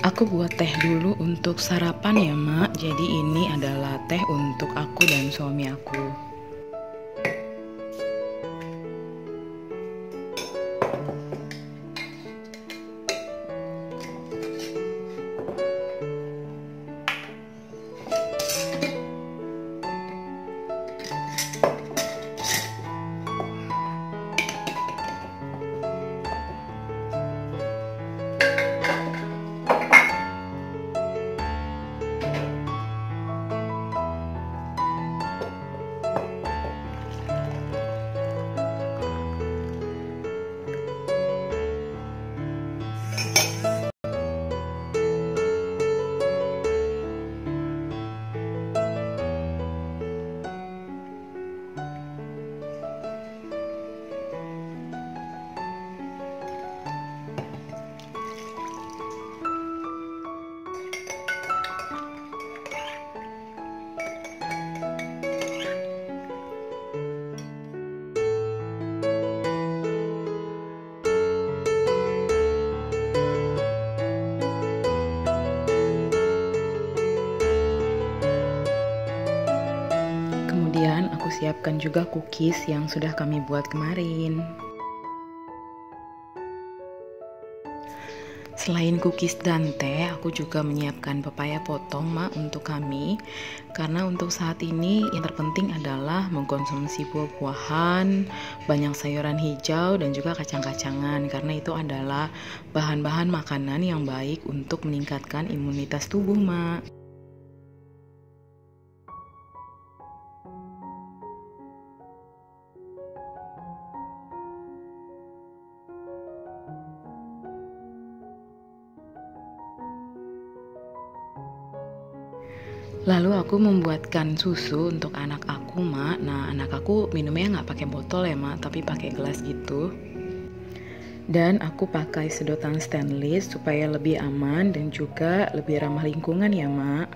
Aku buat teh dulu untuk sarapan ya, Mak. Jadi ini adalah teh untuk aku dan suami aku. Kemudian aku siapkan juga cookies yang sudah kami buat kemarin. Selain cookies dan teh, aku juga menyiapkan pepaya potong, Mak, untuk kami. Karena untuk saat ini yang terpenting adalah mengkonsumsi buah-buahan, banyak sayuran hijau dan juga kacang-kacangan. Karena itu adalah bahan-bahan makanan yang baik untuk meningkatkan imunitas tubuh, Mak. Lalu aku membuatkan susu untuk anak aku, Mak. Nah, anak aku minumnya nggak pakai botol ya, Mak, tapi pakai gelas gitu. Dan aku pakai sedotan stainless supaya lebih aman dan juga lebih ramah lingkungan ya, Mak.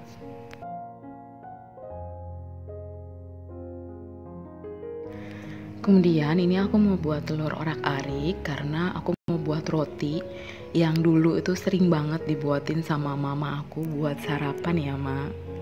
Kemudian ini aku mau buat telur orak-arik karena aku mau buat roti yang dulu itu sering banget dibuatin sama mama aku buat sarapan ya, Mak.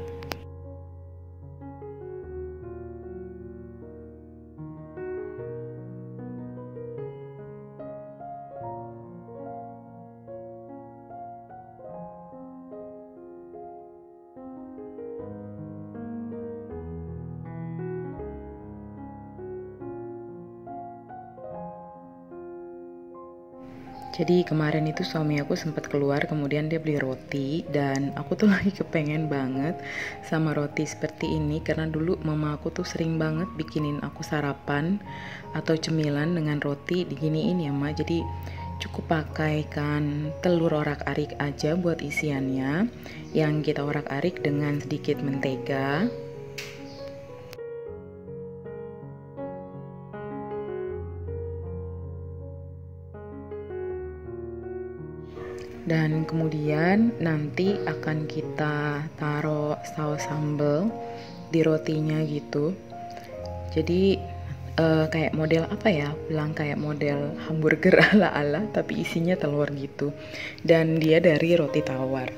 Jadi kemarin itu suami aku sempat keluar, kemudian dia beli roti dan aku tuh lagi kepengen banget sama roti seperti ini karena dulu mama aku tuh sering banget bikinin aku sarapan atau cemilan dengan roti diginiin ya, Ma. Jadi cukup pakaikan telur orak-arik aja buat isiannya yang kita orak-arik dengan sedikit mentega. Dan kemudian nanti akan kita taruh saus sambal di rotinya gitu. Jadi kayak model apa ya, bilang kayak model hamburger ala-ala tapi isinya telur gitu. Dan dia dari roti tawar.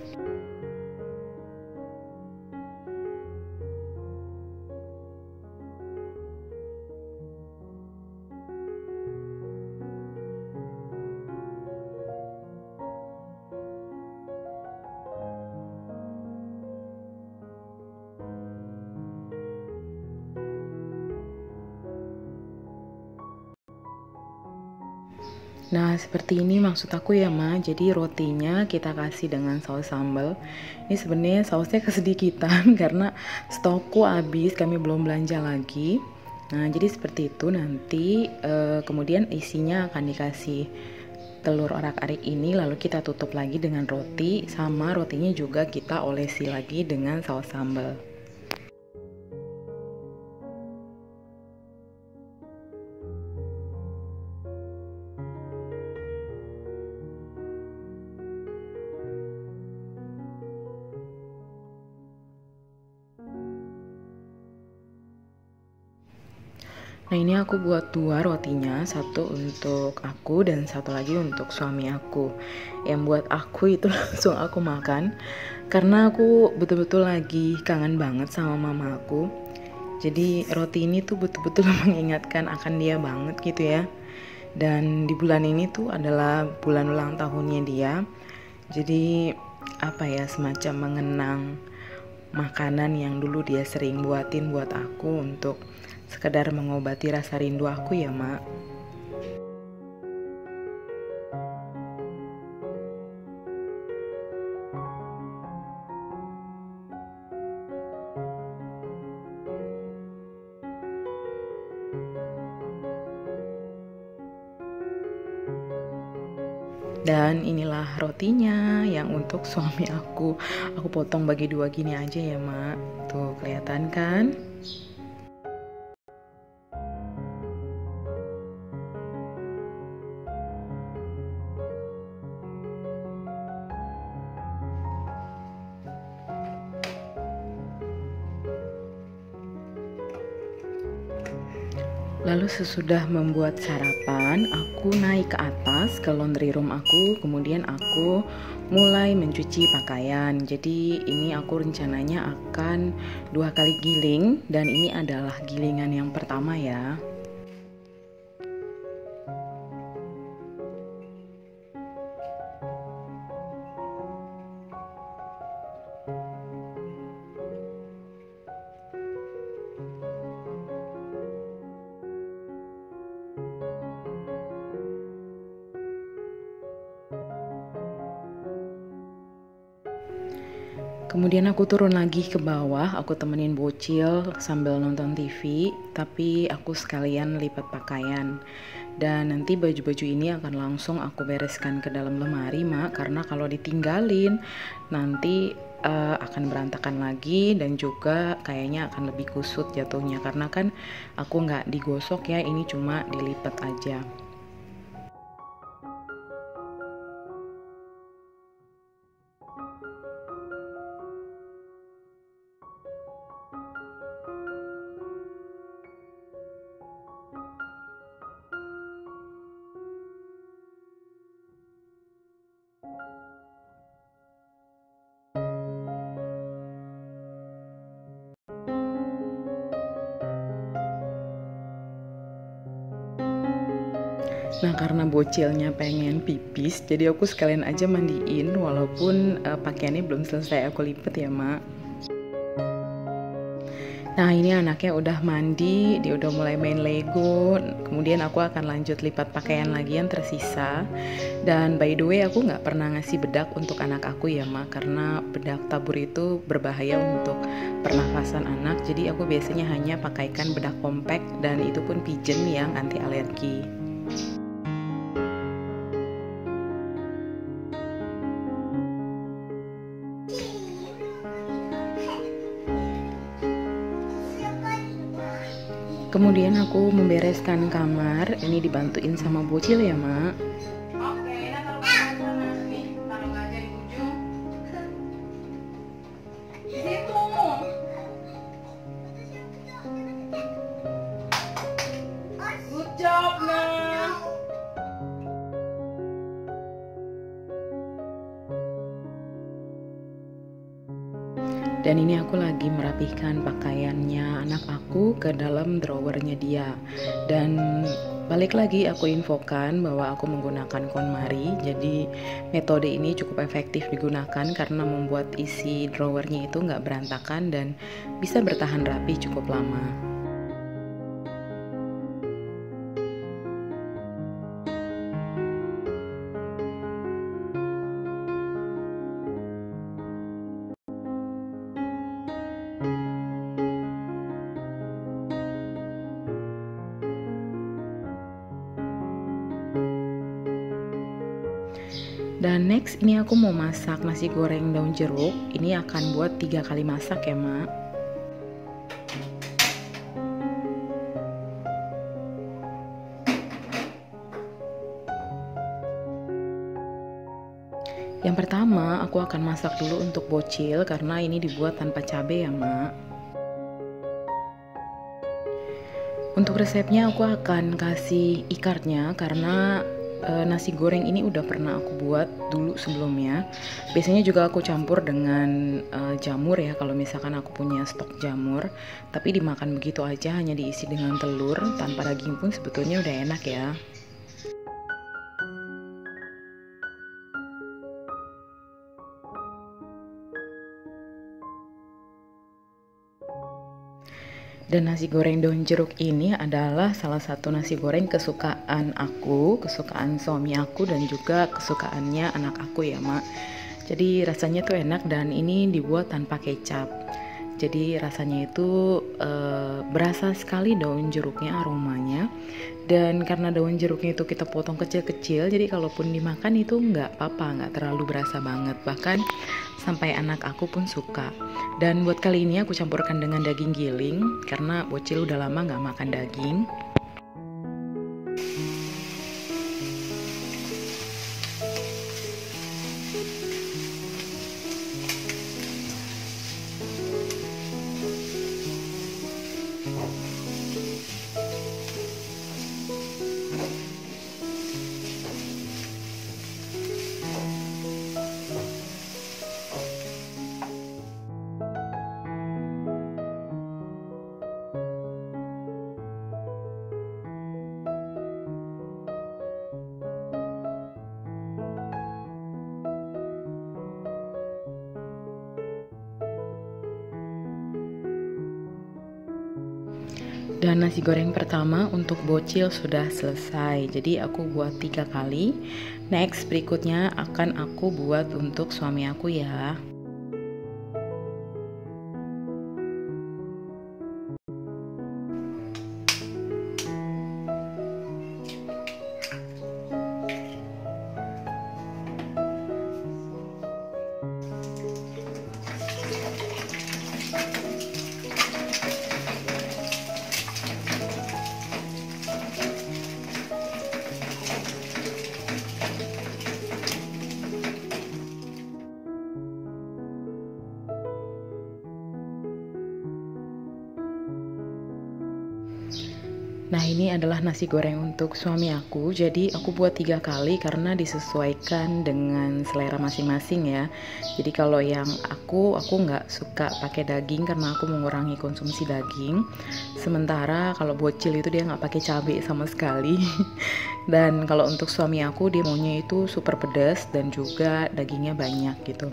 Nah, seperti ini maksud aku ya, Ma. Jadi rotinya kita kasih dengan saus sambal. Ini sebenarnya sausnya kesedikitan karena stokku habis, kami belum belanja lagi. Nah, jadi seperti itu nanti kemudian isinya akan dikasih telur orak-arik ini lalu kita tutup lagi dengan roti sama rotinya juga kita olesi lagi dengan saus sambal. Nah ini aku buat 2 rotinya, satu untuk aku dan satu lagi untuk suami aku. Yang buat aku itu langsung aku makan karena aku betul-betul lagi kangen banget sama mama aku. Jadi roti ini tuh betul-betul mengingatkan akan dia banget gitu ya. Dan di bulan ini tuh adalah bulan ulang tahunnya dia. Jadi apa ya, semacam mengenang makanan yang dulu dia sering buatin buat aku untuk sekedar mengobati rasa rindu aku ya, Mak. Dan inilah rotinya yang untuk suami aku. Aku potong bagi 2 gini aja ya, Mak. Tuh, kelihatan kan? Lalu sesudah membuat sarapan, aku naik ke atas ke laundry room aku, kemudian aku mulai mencuci pakaian. Jadi ini aku rencananya akan 2 kali giling dan ini adalah gilingan yang pertama ya. Kemudian aku turun lagi ke bawah, aku temenin bocil sambil nonton TV, tapi aku sekalian lipat pakaian. Dan nanti baju-baju ini akan langsung aku bereskan ke dalam lemari, Mak, karena kalau ditinggalin nanti akan berantakan lagi dan juga kayaknya akan lebih kusut jatuhnya, karena kan aku nggak digosok ya, ini cuma dilipat aja. Nah karena bocilnya pengen pipis, jadi aku sekalian aja mandiin walaupun pakaiannya belum selesai aku lipet ya, Mak. Nah ini anaknya udah mandi, dia udah mulai main Lego. Kemudian aku akan lanjut lipat pakaian lagi yang tersisa. Dan by the way aku nggak pernah ngasih bedak untuk anak aku ya, Mak, karena bedak tabur itu berbahaya untuk pernafasan anak. Jadi aku biasanya hanya pakaikan bedak compact dan itu pun Pigeon yang anti alergi. Kemudian aku membereskan kamar, ini dibantuin sama bocil ya, Mak. Oke, nah taruh sana nih, taruh aja di ujung. Di situ. Good job, Nah. Dan ini aku lagi merapihkan pakaiannya anak aku ke dalam drawernya dia. Dan balik lagi aku infokan bahwa aku menggunakan KonMari. Jadi metode ini cukup efektif digunakan karena membuat isi drawernya itu nggak berantakan dan bisa bertahan rapi cukup lama. Dan next ini aku mau masak nasi goreng daun jeruk. Ini akan buat 3 kali masak ya, Mak. Yang pertama aku akan masak dulu untuk bocil karena ini dibuat tanpa cabai ya, Mak. Untuk resepnya aku akan kasih e-cardnya karena nasi goreng ini udah pernah aku buat dulu sebelumnya. Biasanya juga aku campur dengan jamur ya kalau misalkan aku punya stok jamur. Tapi dimakan begitu aja hanya diisi dengan telur tanpa daging pun sebetulnya udah enak ya. Dan nasi goreng daun jeruk ini adalah salah satu nasi goreng kesukaan aku, kesukaan suami aku dan juga kesukaannya anak aku ya Mak. Jadi rasanya tuh enak dan ini dibuat tanpa kecap. Jadi rasanya itu berasa sekali daun jeruknya aromanya. Dan karena daun jeruknya itu kita potong kecil-kecil, jadi kalaupun dimakan itu nggak apa-apa, nggak terlalu berasa banget. Bahkan sampai anak aku pun suka. Dan buat kali ini aku campurkan dengan daging giling, karena bocil udah lama nggak makan daging. Dan nasi goreng pertama untuk bocil sudah selesai. Jadi aku buat 3 kali. Next berikutnya akan aku buat untuk suami aku ya. Nah ini adalah nasi goreng untuk suami aku. Jadi aku buat 3 kali karena disesuaikan dengan selera masing-masing ya. Jadi kalau yang aku nggak suka pakai daging karena aku mengurangi konsumsi daging. Sementara kalau bocil itu dia nggak pakai cabai sama sekali. Dan kalau untuk suami aku dia maunya itu super pedas dan juga dagingnya banyak gitu.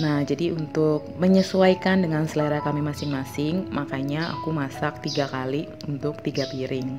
Nah jadi untuk menyesuaikan dengan selera kami masing-masing, makanya aku masak 3 kali untuk 3 piring.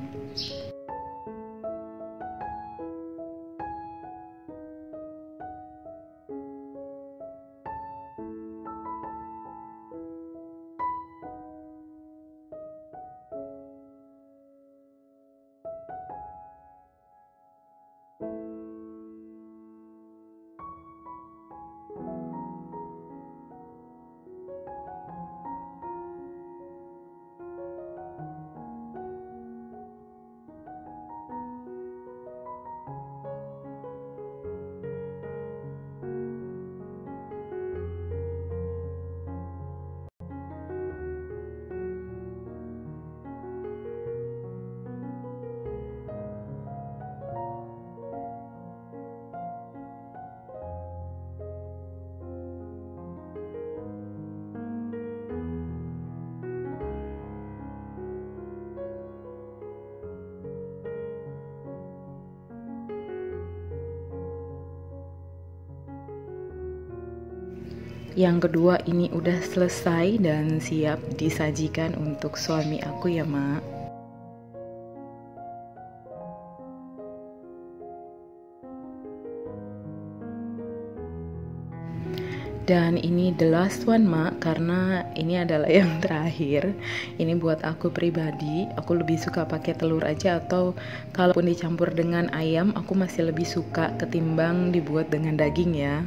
Yang kedua ini udah selesai dan siap disajikan untuk suami aku ya Mak. Dan ini the last one Mak, karena ini adalah yang terakhir. Ini buat aku pribadi, aku lebih suka pakai telur aja atau kalaupun dicampur dengan ayam, aku masih lebih suka ketimbang dibuat dengan daging ya.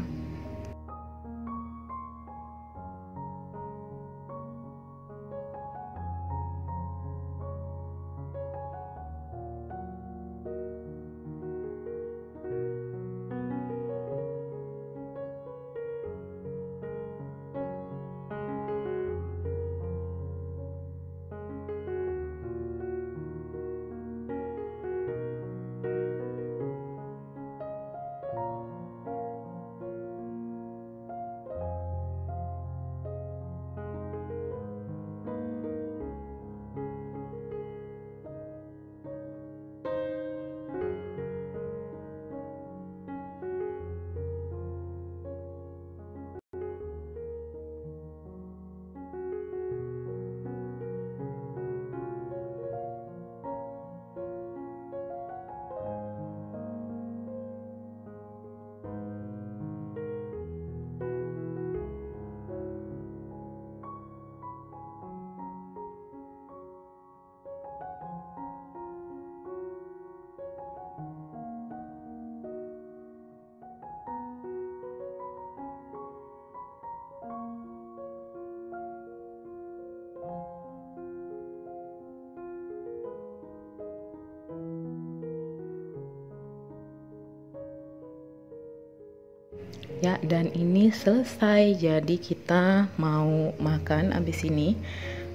Ya, dan ini selesai. Jadi kita mau makan abis ini.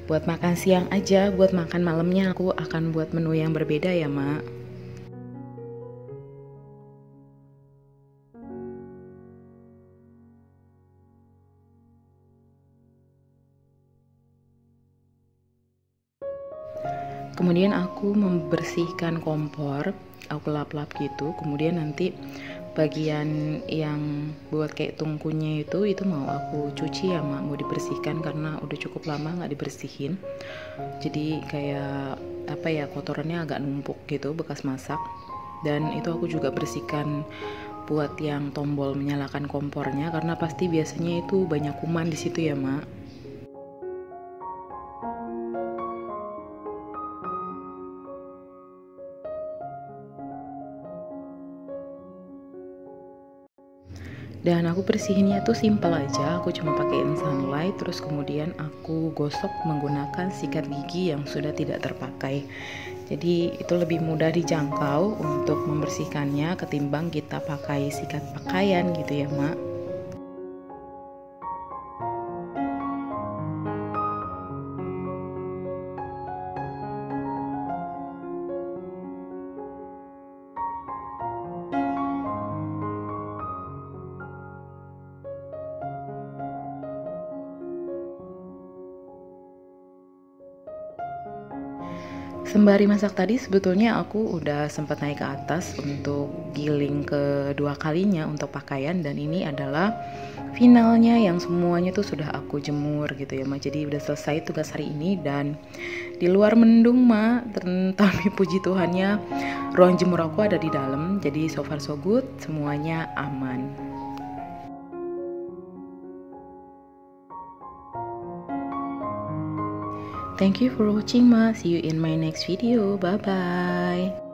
Buat makan siang aja, buat makan malamnya aku akan buat menu yang berbeda ya, Mak. Kemudian aku membersihkan kompor, aku lap-lap gitu. Kemudian nanti bagian yang buat kayak tungkunya itu mau aku cuci ya Mak, mau dibersihkan karena udah cukup lama nggak dibersihin. Jadi kayak apa ya, kotorannya agak numpuk gitu bekas masak. Dan itu aku juga bersihkan buat yang tombol menyalakan kompornya karena pasti biasanya itu banyak kuman di situ ya Mak. Dan aku bersihinnya tuh simple aja, aku cuma pakai sunlight, terus kemudian aku gosok menggunakan sikat gigi yang sudah tidak terpakai. Jadi itu lebih mudah dijangkau untuk membersihkannya ketimbang kita pakai sikat pakaian gitu ya Mak. Sembari masak tadi sebetulnya aku udah sempat naik ke atas untuk giling kedua kalinya untuk pakaian, dan ini adalah finalnya yang semuanya tuh sudah aku jemur gitu ya Ma. Jadi udah selesai tugas hari ini dan di luar mendung Ma, tapi puji Tuhannya ruang jemur aku ada di dalam. Jadi so far so good, semuanya aman. Thank you for watching Ma. See you in my next video. Bye bye.